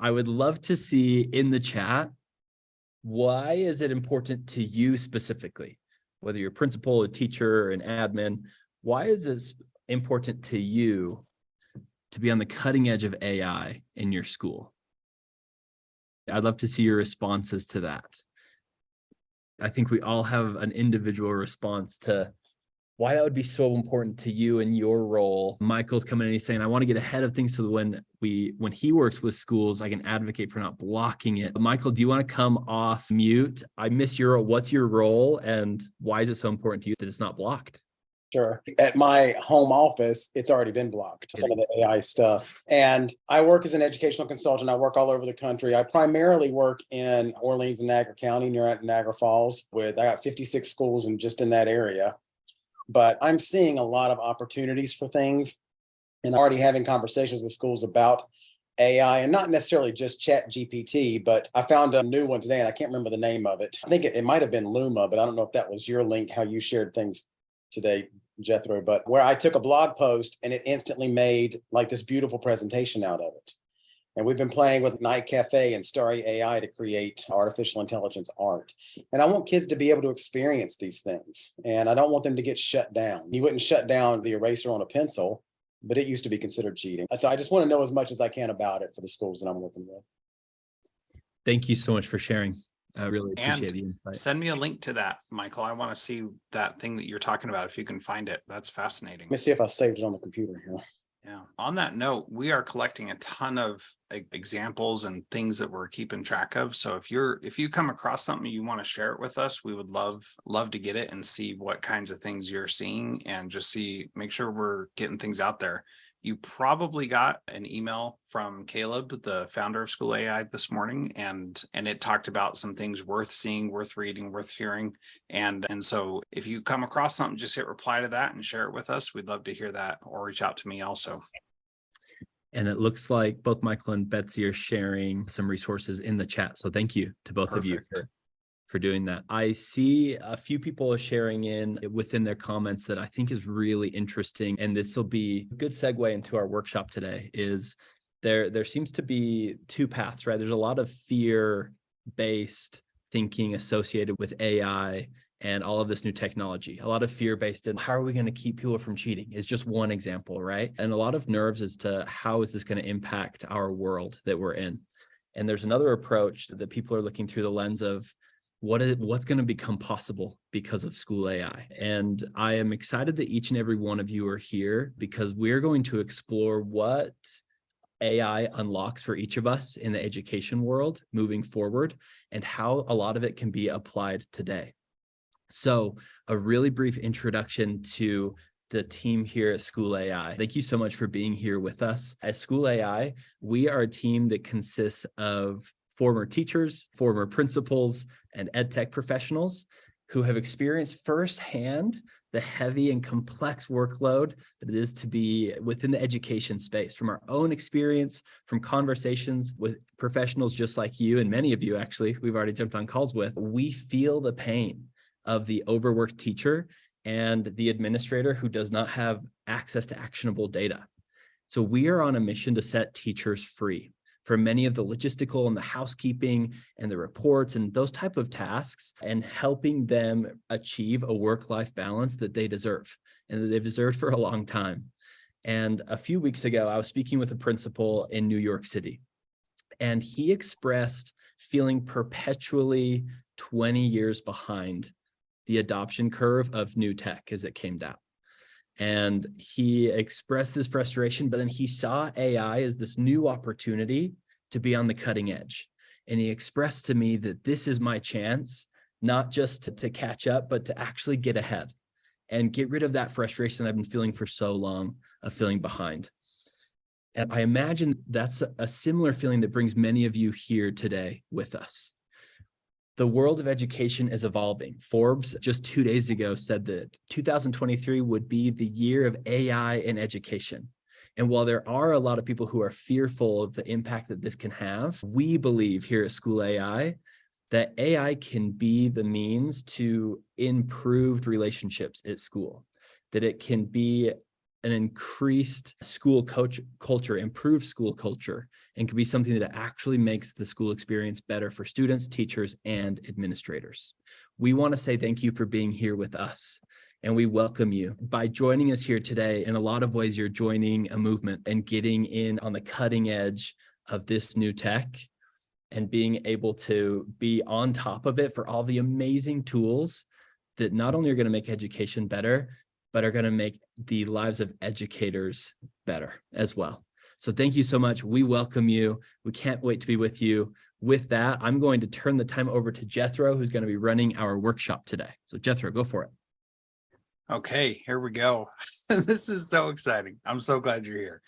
I would love to see in the chat, why is it important to you specifically? Whether you're a principal, a teacher, or an admin, why is this important to you to be on the cutting edge of AI in your school? I'd love to see your responses to that. I think we all have an individual response to why that would be so important to you and your role. Michael's coming in and he's saying, I want to get ahead of things so that when he works with schools, I can advocate for not blocking it. Michael, do you want to come off mute? I miss your role. What's your role and why is it so important to you that it's not blocked? Sure. At my home office, it's already been blocked, some of the AI stuff. And I work as an educational consultant. I work all over the country. I primarily work in Orleans and Niagara County, near Niagara Falls, I got 56 schools just in that area. But I'm seeing a lot of opportunities for things and already having conversations with schools about AI, and not necessarily just ChatGPT, but I found a new one today and I can't remember the name of it. I think it might have been Luma, but I don't know if that was your link, how you shared things today, Jethro, but where I took a blog post and it instantly made like this beautiful presentation out of it. And we've been playing with Night Cafe and Starry AI to create artificial intelligence art. And I want kids to be able to experience these things. And I don't want them to get shut down. You wouldn't shut down the eraser on a pencil, but it used to be considered cheating. So I just want to know as much as I can about it for the schools that I'm working with. Thank you so much for sharing. I really appreciate the insight. Send me a link to that, Michael. I want to see that thing that you're talking about, if you can find it. That's fascinating. Let me see if I saved it on the computer here. Yeah. On that note, we are collecting a ton of examples and things that we're keeping track of. So if you come across something you want to share it with us, we would love to get it and see what kinds of things you're seeing and just make sure we're getting things out there. You probably got an email from Caleb, the founder of SchoolAI, this morning, and it talked about some things worth seeing, worth reading, worth hearing. And so if you come across something, just hit reply to that and share it with us. We'd love to hear that, or reach out to me also. And it looks like both Michael and Betsy are sharing some resources in the chat. So thank you to both of you for doing that. I see a few people are sharing in within their comments that I think is really interesting. And this will be a good segue into our workshop today. Is there seems to be two paths, right? There's a lot of fear-based thinking associated with AI and all of this new technology. A lot of fear-based in how are we going to keep people from cheating is just one example, right? And a lot of nerves as to how is this going to impact our world that we're in. And there's another approach that people are looking through the lens of what's going to become possible because of SchoolAI. And I am excited that each and every one of you are here because we're going to explore what AI unlocks for each of us in the education world moving forward and how a lot of it can be applied today. So a really brief introduction to the team here at SchoolAI. Thank you so much for being here with us. At SchoolAI, we are a team that consists of former teachers, former principals, and ed tech professionals who have experienced firsthand the heavy and complex workload that it is to be within the education space. From our own experience, from conversations with professionals just like you, and many of you actually, we've already jumped on calls with, we feel the pain of the overworked teacher and the administrator who does not have access to actionable data. So we are on a mission to set teachers free from many of the logistical and the housekeeping and the reports and those type of tasks, and helping them achieve a work-life balance that they deserve and that they've deserved for a long time. And a few weeks ago, I was speaking with a principal in New York City, and he expressed feeling perpetually 20 years behind the adoption curve of new tech as it came down. And he expressed this frustration, but then he saw AI as this new opportunity to be on the cutting edge. And he expressed to me that this is my chance, not just to catch up, but to actually get ahead and get rid of that frustration I've been feeling for so long of feeling behind. And I imagine that's a similar feeling that brings many of you here today with us. The world of education is evolving. Forbes just 2 days ago said that 2023 would be the year of AI in education. And while there are a lot of people who are fearful of the impact that this can have, we believe here at SchoolAI that AI can be the means to improve relationships at school, that it can be an increased school culture, improved school culture, and can be something that actually makes the school experience better for students, teachers, and administrators. We want to say thank you for being here with us, and we welcome you. By joining us here today, in a lot of ways, you're joining a movement and getting in on the cutting edge of this new tech and being able to be on top of it for all the amazing tools that not only are going to make education better, but are going to make the lives of educators better as well. So thank you so much. We welcome you. We can't wait to be with you. With that, I'm going to turn the time over to Jethro, who's going to be running our workshop today. So Jethro, go for it. Okay, here we go. This is so exciting. I'm so glad you're here.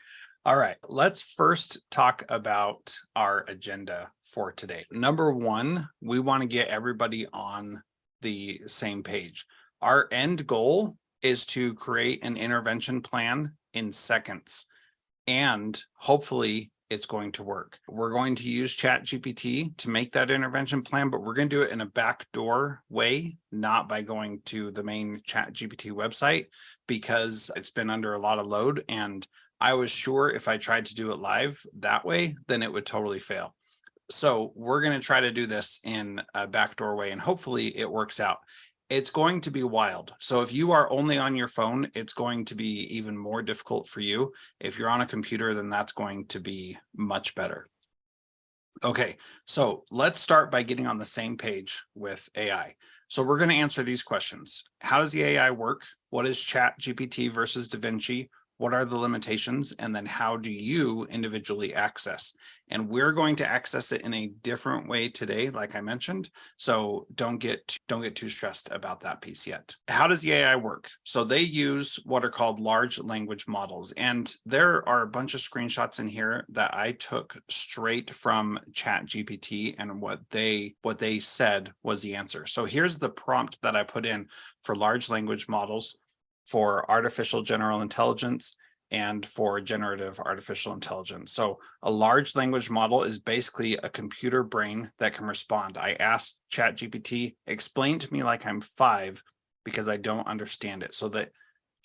All right, let's first talk about our agenda for today. Number one, we want to get everybody on the same page. Our end goal is to create an intervention plan in seconds, and hopefully it's going to work. We're going to use ChatGPT to make that intervention plan, but we're going to do it in a backdoor way, not by going to the main ChatGPT website, because it's been under a lot of load. And I was sure if I tried to do it live that way, then it would totally fail. So we're going to try to do this in a backdoor way, and hopefully it works out. It's going to be wild. So if you are only on your phone, it's going to be even more difficult for you. If you're on a computer, then that's going to be much better. Okay, so let's start by getting on the same page with AI. So we're going to answer these questions. How does the AI work? What is ChatGPT versus DaVinci? What are the limitations? And then how do you individually access? And we're going to access it in a different way today, like I mentioned. So don't get too stressed about that piece yet. How does the AI work? So they use what are called large language models. And there are a bunch of screenshots in here that I took straight from ChatGPT, and what they said was the answer. So here's the prompt that I put in for large language models, for artificial general intelligence, and for generative artificial intelligence. So a large language model is basically a computer brain that can respond. I asked ChatGPT, explain to me like I'm 5 because I don't understand it. So that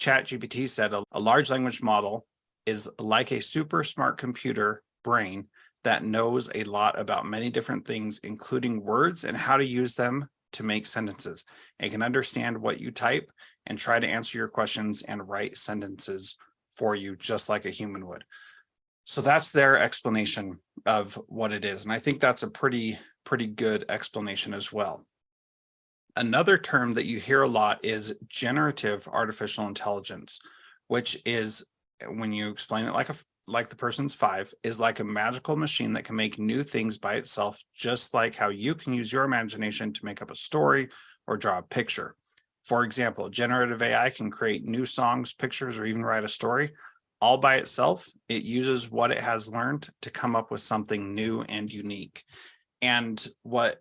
ChatGPT said a large language model is like a super smart computer brain that knows a lot about many different things, including words and how to use them to make sentences. It can understand what you type and try to answer your questions and write sentences for you, just like a human would. So that's their explanation of what it is. And I think that's a pretty good explanation as well. Another term that you hear a lot is generative artificial intelligence, which is, when you explain it like the person's 5, is like a magical machine that can make new things by itself, just like how you can use your imagination to make up a story or draw a picture. For example, generative AI can create new songs, pictures, or even write a story all by itself. It uses what it has learned to come up with something new and unique. And what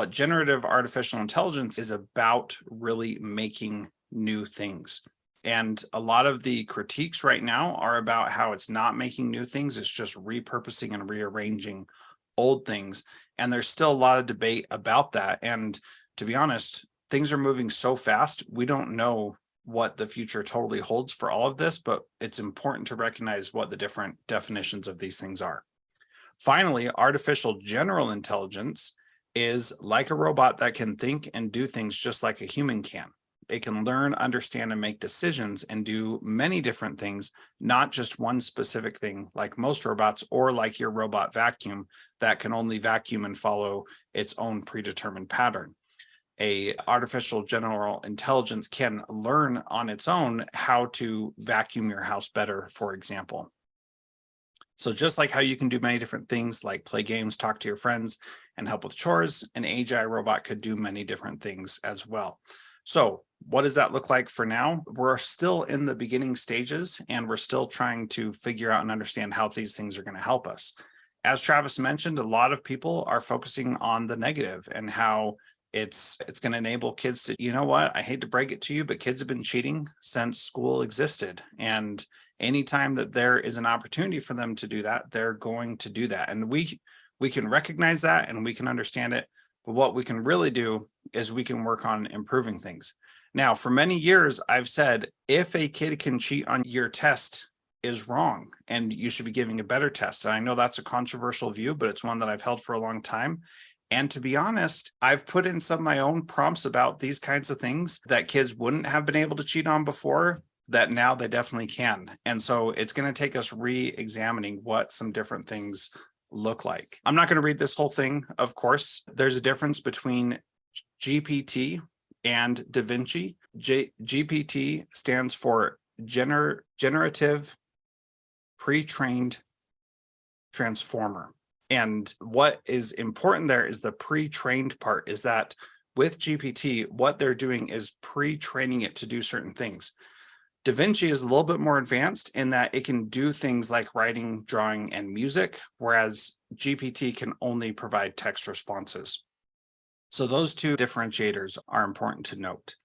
generative artificial intelligence is about, really making new things. And a lot of the critiques right now are about how it's not making new things, it's just repurposing and rearranging old things. And there's still a lot of debate about that. And to be honest, things are moving so fast, we don't know what the future totally holds for all of this, but it's important to recognize what the different definitions of these things are. Finally, artificial general intelligence is like a robot that can think and do things just like a human can. It can learn, understand, and make decisions and do many different things, not just one specific thing like most robots, or like your robot vacuum that can only vacuum and follow its own predetermined pattern. A artificial general intelligence can learn on its own how to vacuum your house better, for example. So just like how you can do many different things like play games, talk to your friends, and help with chores, an AGI robot could do many different things as well. So what does that look like for now? We're still in the beginning stages, and we're still trying to figure out and understand how these things are going to help us. As Travis mentioned, a lot of people are focusing on the negative and how it's going to enable kids to, you know what, I hate to break it to you, but kids have been cheating since school existed. And anytime that there is an opportunity for them to do that, they're going to do that. And we can recognize that and we can understand it. But what we can really do is we can work on improving things. Now, for many years, I've said, if a kid can cheat on your test is wrong and you should be giving a better test. And I know that's a controversial view, but it's one that I've held for a long time. And to be honest, I've put in some of my own prompts about these kinds of things that kids wouldn't have been able to cheat on before, that now they definitely can. And so it's going to take us re-examining what some different things look like. I'm not going to read this whole thing, of course. There's a difference between GPT and DaVinci. GPT stands for Generative Pre-trained Transformer. And what is important there is the pre-trained part, is that with GPT, what they're doing is pre-training it to do certain things. DaVinci is a little bit more advanced in that it can do things like writing, drawing, and music, whereas GPT can only provide text responses. So those two differentiators are important to note.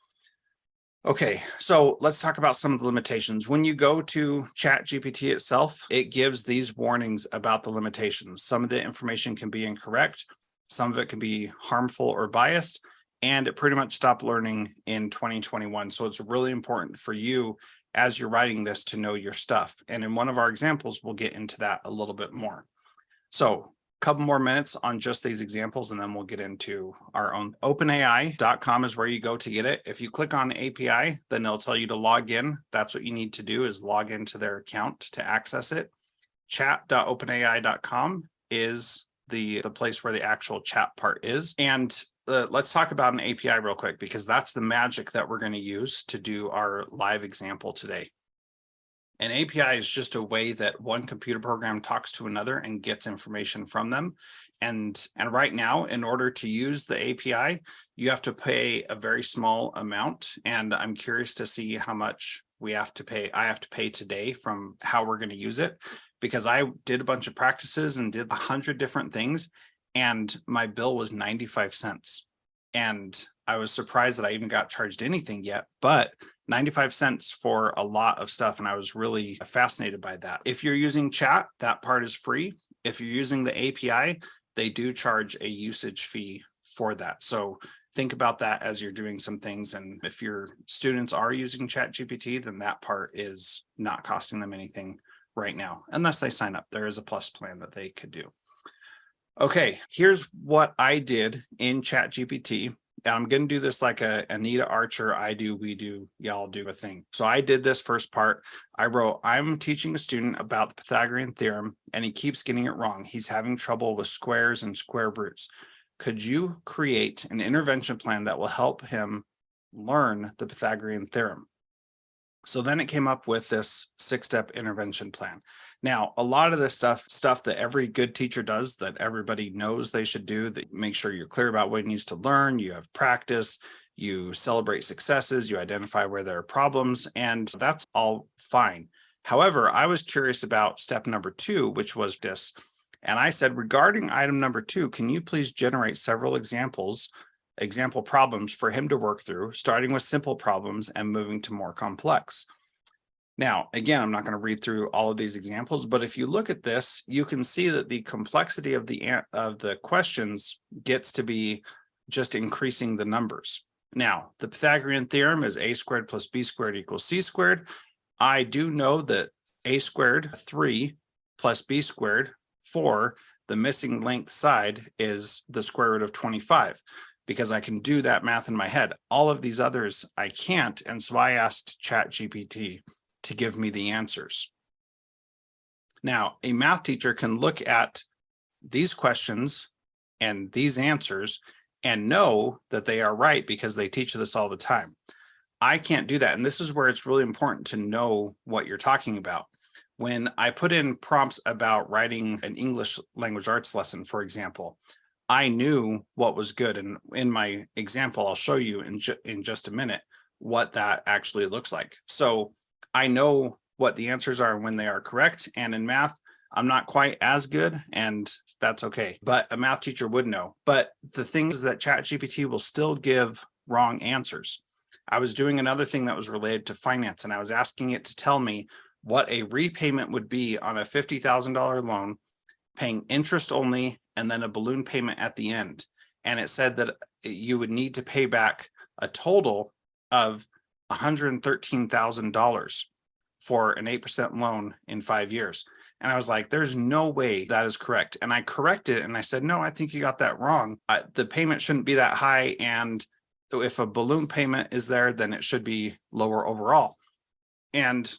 Okay, so let's talk about some of the limitations. When you go to ChatGPT itself, it gives these warnings about the limitations. Some of the information can be incorrect, some of it can be harmful or biased, and it pretty much stopped learning in 2021. So it's really important for you as you're writing this to know your stuff. And in one of our examples, we'll get into that a little bit more. So couple more minutes on just these examples, and then we'll get into our own. OpenAI.com is where you go to get it. If you click on API, then they'll tell you to log in. That's what you need to do, is log into their account to access it. Chat.openai.com is the place where the actual chat part is. And let's talk about an API real quick, because that's the magic that we're going to use to do our live example today. An API is just a way that one computer program talks to another and gets information from them. And right now, in order to use the API, you have to pay a very small amount. And I'm curious to see how much we have to pay. I have to pay today from how we're going to use it, because I did a bunch of practices and did 100 different things, and my bill was 95 cents. And I was surprised that I even got charged anything yet, but 95 cents for a lot of stuff. And I was really fascinated by that. If you're using chat, that part is free. If you're using the API, they do charge a usage fee for that. So think about that as you're doing some things. And if your students are using ChatGPT, then that part is not costing them anything right now, unless they sign up. There is a plus plan that they could do. Okay, here's what I did in ChatGPT. I'm going to do this like a Anita Archer, I do, we do, y'all do a thing. So I did this first part. I wrote, I'm teaching a student about the Pythagorean theorem, and he keeps getting it wrong. He's having trouble with squares and square roots. Could you create an intervention plan that will help him learn the Pythagorean theorem? So then it came up with this 6-step intervention plan. Now, a lot of this stuff that every good teacher does, that everybody knows they should do, that make sure you're clear about what he needs to learn, you have practice, you celebrate successes, you identify where there are problems, and that's all fine. However, I was curious about step number 2, which was this. And I said, regarding item number 2, can you please generate several example problems for him to work through, starting with simple problems and moving to more complex. Now, again, I'm not going to read through all of these examples, but if you look at this, you can see that the complexity of the questions gets to be just increasing the numbers. Now, the Pythagorean theorem is a squared plus b squared equals c squared. I do know that a squared 3 plus b squared 4, the missing length side, is the square root of 25. Because I can do that math in my head. All of these others I can't, and so I asked ChatGPT to give me the answers. Now, a math teacher can look at these questions and these answers and know that they are right because they teach this all the time. I can't do that, and this is where it's really important to know what you're talking about. When I put in prompts about writing an English language arts lesson, for example, I knew what was good. And in my example, I'll show you in just a minute what that actually looks like. So I know what the answers are when they are correct. And in math, I'm not quite as good, and that's okay. But a math teacher would know. But the thing is that ChatGPT will still give wrong answers. I was doing another thing that was related to finance, and I was asking it to tell me what a repayment would be on a $50,000 loan, paying interest only, and then a balloon payment at the end. And it said that you would need to pay back a total of $113,000 for an 8% loan in 5 years. And I was like, there's no way that is correct. And I corrected it and I said, no, I think you got that wrong. The payment shouldn't be that high. And if a balloon payment is there, then it should be lower overall. And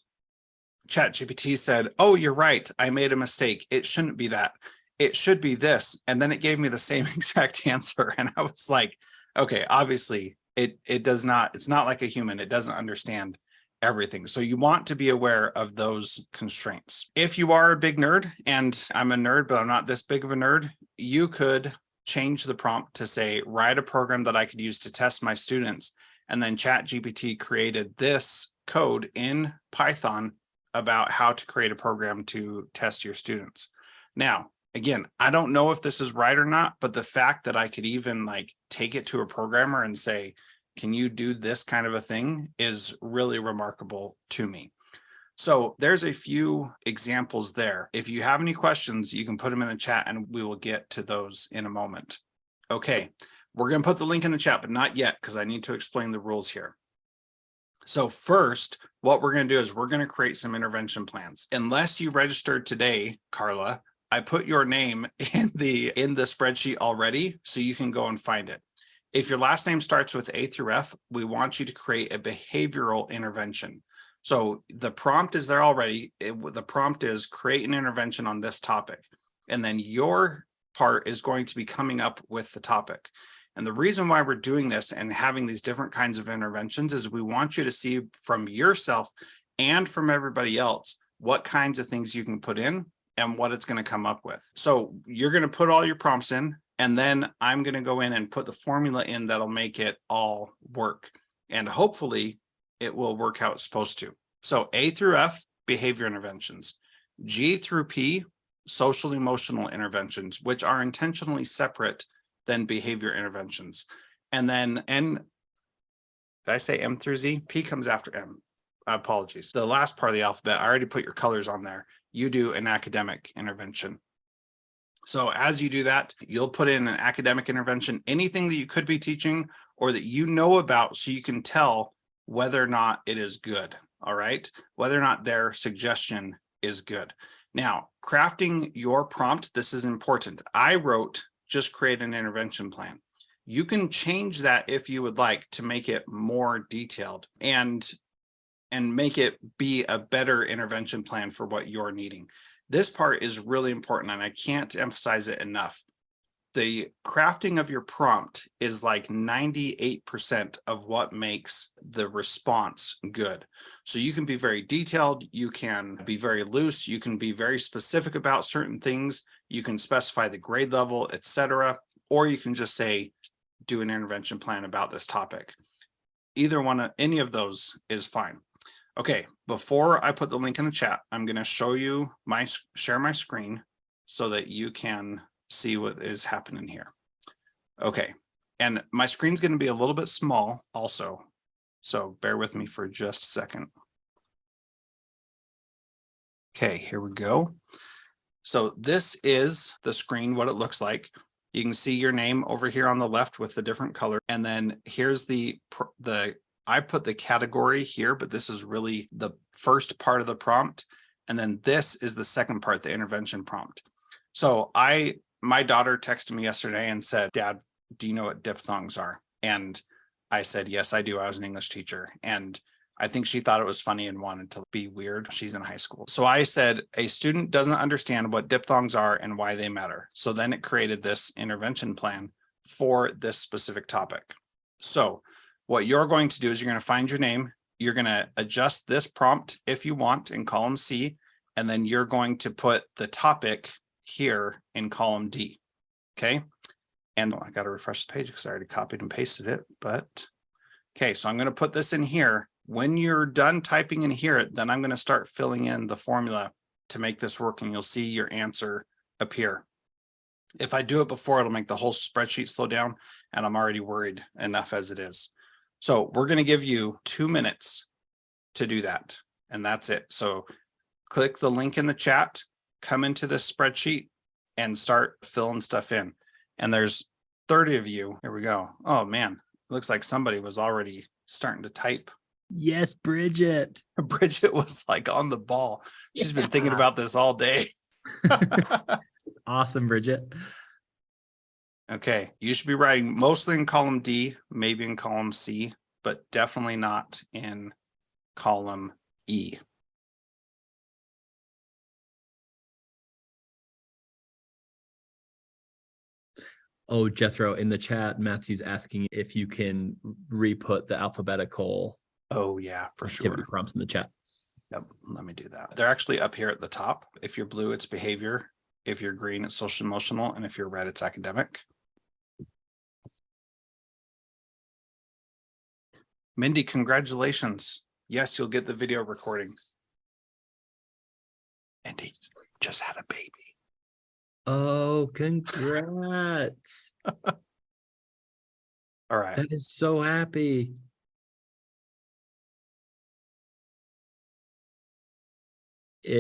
ChatGPT said, oh, you're right. I made a mistake. It shouldn't be that. It should be this. And then it gave me the same exact answer. And I was like, okay, obviously it does not, it's not like a human. It doesn't understand everything. So you want to be aware of those constraints. If you are a big nerd, and I'm a nerd, but I'm not this big of a nerd, you could change the prompt to say, write a program that I could use to test my students. And then ChatGPT created this code in Python about how to create a program to test your students. Now, again, I don't know if this is right or not, but the fact that I could even like take it to a programmer and say, can you do this kind of a thing is really remarkable to me. So there's a few examples there. If you have any questions, you can put them in the chat and we will get to those in a moment. Okay, we're going to put the link in the chat, but not yet because I need to explain the rules here. So first, what we're going to do is we're going to create some intervention plans. Unless you registered today, Carla, I put your name in the spreadsheet already, so you can go and find it. If your last name starts with A through F, we want you to create a behavioral intervention. So the prompt is there already. The prompt is create an intervention on this topic. And then your part is going to be coming up with the topic. And the reason why we're doing this and having these different kinds of interventions is we want you to see from yourself and from everybody else what kinds of things you can put in and what it's going to come up with. So you're going to put all your prompts in, and then I'm going to go in and put the formula in that'll make it all work. And hopefully it will work how it's supposed to. So A through F, behavior interventions. G through P, social emotional interventions, which are intentionally separate than behavior interventions. And then N, did I say M through Z? P comes after M. Apologies. The last part of the alphabet, I already put your colors on there. You do an academic intervention. So as you do that, you'll put in an academic intervention, anything that you could be teaching or that you know about, so you can tell whether or not it is good. All right, whether or not their suggestion is good. Now, crafting your prompt, this is important. I wrote, just create an intervention plan. You can change that if you would like to make it more detailed and make it be a better intervention plan for what you're needing. This part is really important, and I can't emphasize it enough. The crafting of your prompt is like 98% of what makes the response good. So you can be very detailed, you can be very loose, you can be very specific about certain things, you can specify the grade level, etc., or you can just say, do an intervention plan about this topic. Either one, any of those is fine. Okay, before I put the link in the chat, I'm going to show you share my screen so that you can see what is happening here. Okay, and my screen's going to be a little bit small also, so bear with me for just a second. Okay, here we go. So this is the screen, what it looks like. You can see your name over here on the left with the different color, and then here's I put the category here, but this is really the first part of the prompt. And then this is the second part, the intervention prompt. So my daughter texted me yesterday and said, Dad, do you know what diphthongs are? And I said, yes, I do. I was an English teacher. And I think she thought it was funny and wanted to be weird. She's in high school. So I said, a student doesn't understand what diphthongs are and why they matter. So then it created this intervention plan for this specific topic. So what you're going to do is you're going to find your name. You're going to adjust this prompt if you want in column C, and then you're going to put the topic here in column D. Okay. And I got to refresh the page because I already copied and pasted it, but okay. So I'm going to put this in here. When you're done typing in here, then I'm going to start filling in the formula to make this work, and you'll see your answer appear. If I do it before, it'll make the whole spreadsheet slow down, and I'm already worried enough as it is. So we're going to give you 2 minutes to do that, and that's it. So click the link in the chat, come into this spreadsheet, and start filling stuff in. And there's 30 of you. Here we go. Oh man, it looks like somebody was already starting to type Yes, Bridget. Bridget was like on the ball. She's been thinking about this all day. Awesome, Bridget. Okay, you should be writing mostly in column D, maybe in column C, but definitely not in column E. Oh, Jethro, in the chat, Matthew's asking if you can re-put the alphabetical Oh yeah, for activity sure. prompts in the chat. Yep, let me do that. They're actually up here at the top. If you're blue, it's behavior. If you're green, it's social emotional. And if you're red, it's academic. Mindy, congratulations. Yes, you'll get the video recording. Mindy just had a baby. Oh, congrats. All right. That is so happy.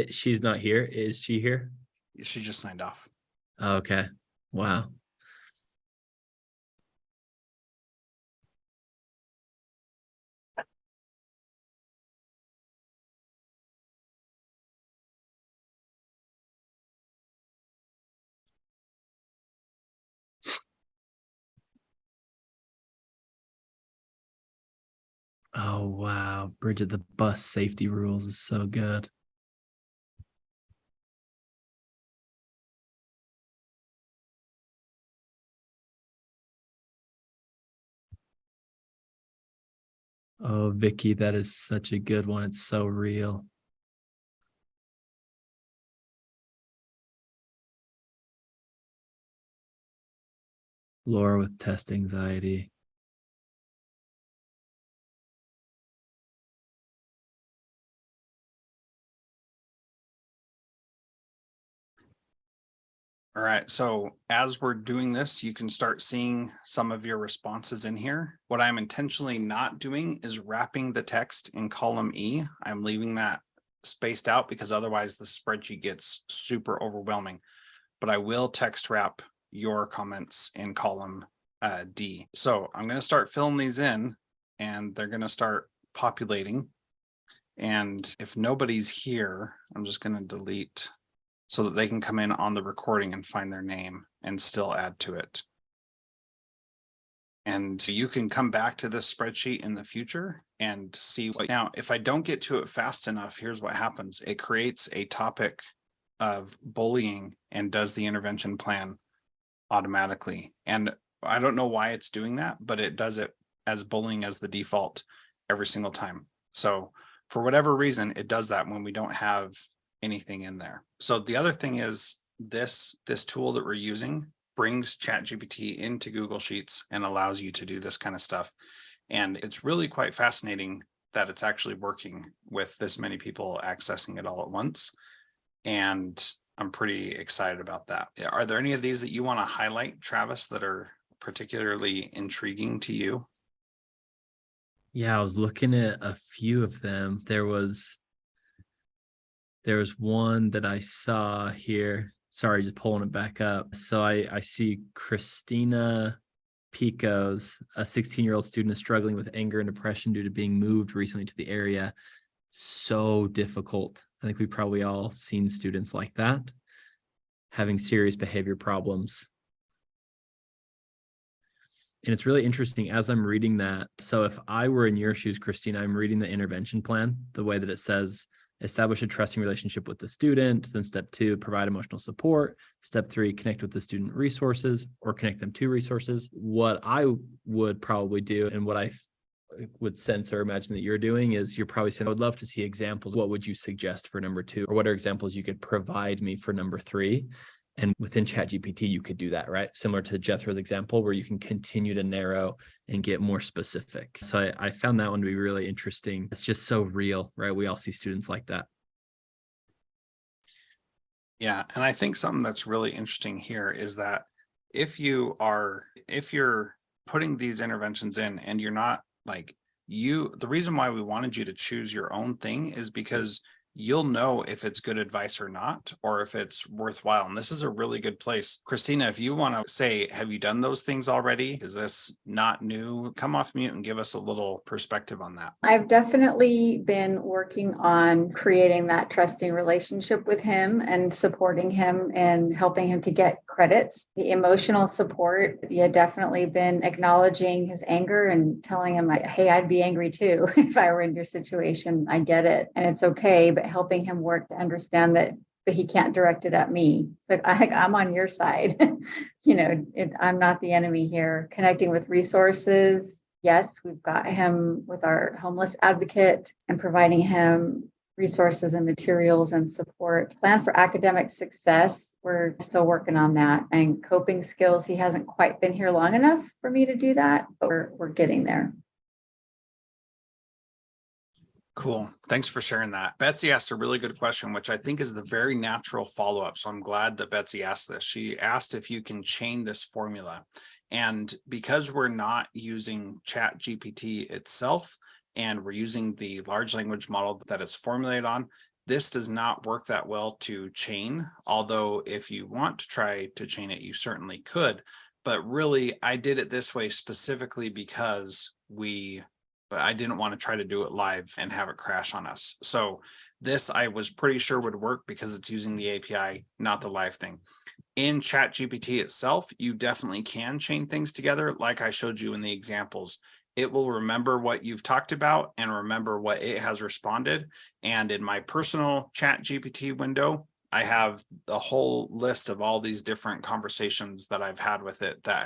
She's not here. Is she here? She just signed off. Okay. Wow. Oh, wow. Bridget, the bus safety rules is so good. Oh, Vicky, that is such a good one. It's so real. Laura with test anxiety. All right, so as we're doing this, you can start seeing some of your responses in here. What I'm intentionally not doing is wrapping the text in column E. I'm leaving that spaced out because otherwise the spreadsheet gets super overwhelming. But I will text wrap your comments in column D. So I'm going to start filling these in and they're going to start populating. And if nobody's here, I'm just going to delete so that they can come in on the recording and find their name and still add to it. And you can come back to this spreadsheet in the future and see what. Now, if I don't get to it fast enough, here's what happens. It creates a topic of bullying and does the intervention plan automatically. And I don't know why it's doing that, but it does it as bullying as the default every single time. So for whatever reason, it does that when we don't have anything in there. So the other thing is this tool that we're using brings ChatGPT into Google Sheets and allows you to do this kind of stuff. And it's really quite fascinating that it's actually working with this many people accessing it all at once. And I'm pretty excited about that. Are there any of these that you want to highlight, Travis, that are particularly intriguing to you? Yeah, I was looking at a few of them. There was one that I saw here. Sorry, just pulling it back up. So I see Christina Pico's, a 16-year-old student, is struggling with anger and depression due to being moved recently to the area. So difficult. I think we probably all seen students like that, having serious behavior problems. And it's really interesting as I'm reading that. So if I were in your shoes, Christina, I'm reading the intervention plan, the way that it says, establish a trusting relationship with the student. Then step 2, provide emotional support. Step 3, connect with the student resources or connect them to resources. What I would probably do, and what I would sense or imagine that you're doing, is you're probably saying, I would love to see examples. What would you suggest for number 2? Or what are examples you could provide me for number 3? And within ChatGPT, you could do that, right? Similar to Jethro's example, where you can continue to narrow and get more specific. So I found that one to be really interesting. It's just so real, right? We all see students like that. Yeah, and I think something that's really interesting here is that if you're putting these interventions in and you're not like the reason why we wanted you to choose your own thing is because you'll know if it's good advice or not, or if it's worthwhile. And this is a really good place. Christina, if you want to say, have you done those things already? Is this not new? Come off mute and give us a little perspective on that. I've definitely been working on creating that trusting relationship with him and supporting him and helping him to get credits. The emotional support, definitely been acknowledging his anger and telling him, hey, I'd be angry too if I were in your situation. I get it and it's okay, but helping him work to understand that, but he can't direct it at me. So I'm on your side. I'm not the enemy here. Connecting with resources. Yes, we've got him with our homeless advocate and providing him resources and materials and support. Plan for academic success. We're still working on that. And coping skills. He hasn't quite been here long enough for me to do that, but we're getting there. Cool. Thanks for sharing that. Betsy asked a really good question, which I think is the very natural follow-up. So I'm glad that Betsy asked this. She asked if you can chain this formula. And because we're not using ChatGPT itself, and we're using the large language model that it's formulated on, this does not work that well to chain. Although if you want to try to chain it, you certainly could. But really, I did it this way specifically because I didn't want to try to do it live and have it crash on us. So this I was pretty sure would work because it's using the API, not the live thing. In ChatGPT itself, you definitely can chain things together. Like I showed you in the examples, it will remember what you've talked about and remember what it has responded. And in my personal ChatGPT window, I have the whole list of all these different conversations that I've had with it that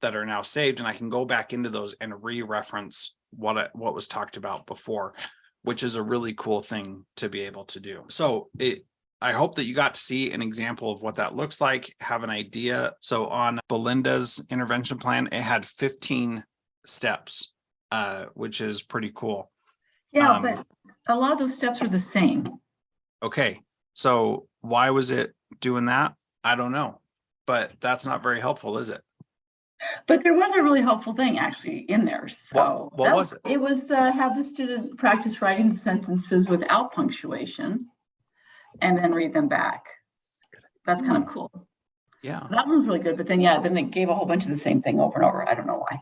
are now saved. And I can go back into those and re-reference what was talked about before, which is a really cool thing to be able to do. So I hope that you got to see an example of what that looks like, have an idea. So on Belinda's intervention plan, it had 15 steps, which is pretty cool. Yeah, but a lot of those steps are the same. Okay, so why was it doing that? I don't know, but that's not very helpful, is it? But there was a really helpful thing actually in there. So what was it? It was have the student practice writing sentences without punctuation and then read them back. That's kind of cool. Yeah. That one was really good. But then, then they gave a whole bunch of the same thing over and over. I don't know why.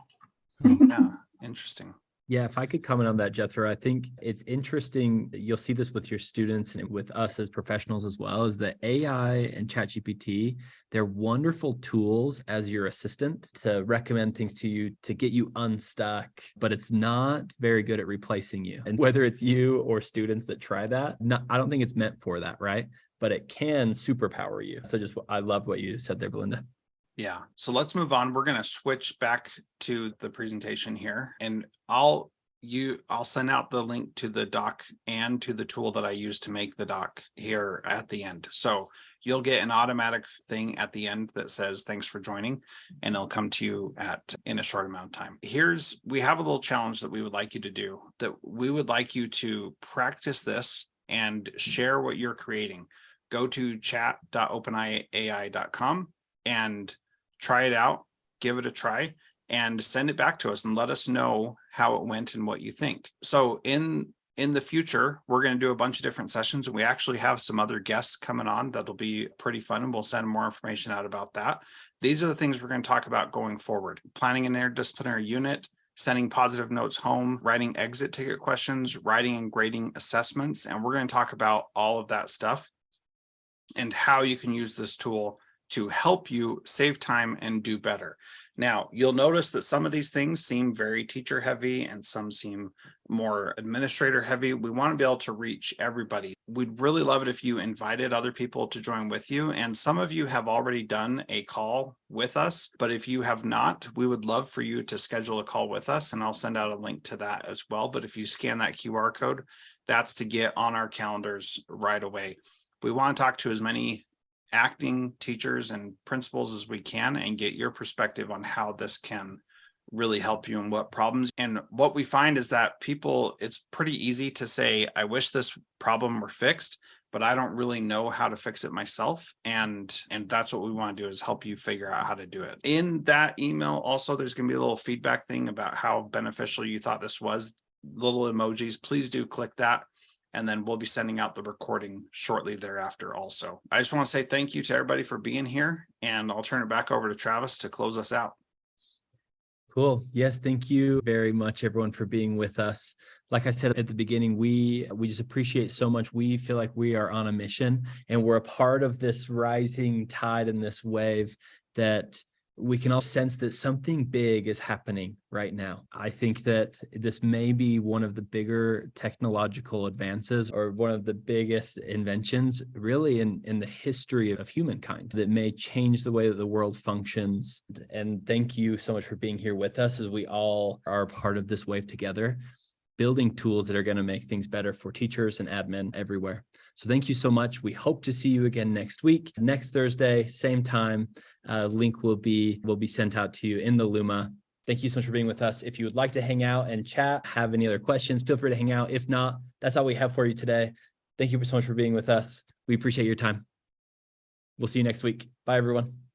Yeah, interesting. Yeah, if I could comment on that, Jethro, I think it's interesting. You'll see this with your students and with us as professionals as well, is that AI and ChatGPT, they're wonderful tools as your assistant to recommend things to you, to get you unstuck, but it's not very good at replacing you. And whether it's you or students that try that, I don't think it's meant for that, right? But it can superpower you. So I love what you said there, Belinda. Yeah. So let's move on. We're going to switch back to the presentation here, and I'll send out the link to the doc and to the tool that I use to make the doc here at the end. So you'll get an automatic thing at the end that says, thanks for joining, and it'll come to you in a short amount of time. We have a little challenge that we would like you to do, that we would like you to practice this and share what you're creating. Go to chat.openai.ai.com and try it out, give it a try, and send it back to us and let us know how it went and what you think. So in the future, we're going to do a bunch of different sessions, and we actually have some other guests coming on that'll be pretty fun, and we'll send more information out about that. These are the things we're going to talk about going forward: planning an interdisciplinary unit, sending positive notes home, writing exit ticket questions, writing and grading assessments. And we're going to talk about all of that stuff and how you can use this tool to help you save time and do better. Now, you'll notice that some of these things seem very teacher heavy and some seem more administrator heavy. We want to be able to reach everybody. We'd really love it if you invited other people to join with you. And some of you have already done a call with us, but if you have not, we would love for you to schedule a call with us, and I'll send out a link to that as well. But if you scan that QR code, that's to get on our calendars right away. We want to talk to as many acting teachers and principals as we can and get your perspective on how this can really help you and what problems. And what we find is that it's pretty easy to say, I wish this problem were fixed, but I don't really know how to fix it myself. And that's what we want to do, is help you figure out how to do it. In that email, also, there's going to be a little feedback thing about how beneficial you thought this was. Little emojis, please do click that. And then we'll be sending out the recording shortly thereafter also. I just want to say thank you to everybody for being here, and I'll turn it back over to Travis to close us out. Cool. Yes, thank you very much, everyone, for being with us. Like I said at the beginning, we just appreciate so much. We feel like we are on a mission, and we're a part of this rising tide and this wave that we can all sense that something big is happening right now. I think that this may be one of the bigger technological advances or one of the biggest inventions really in the history of humankind that may change the way that the world functions. And thank you so much for being here with us as we all are part of this wave together, building tools that are going to make things better for teachers and admin everywhere. So thank you so much. We hope to see you again next week, next Thursday, same time. Link will be sent out to you in the Luma. Thank you so much for being with us. If you would like to hang out and chat, have any other questions, feel free to hang out. If not, that's all we have for you today. Thank you so much for being with us. We appreciate your time. We'll see you next week. Bye, everyone.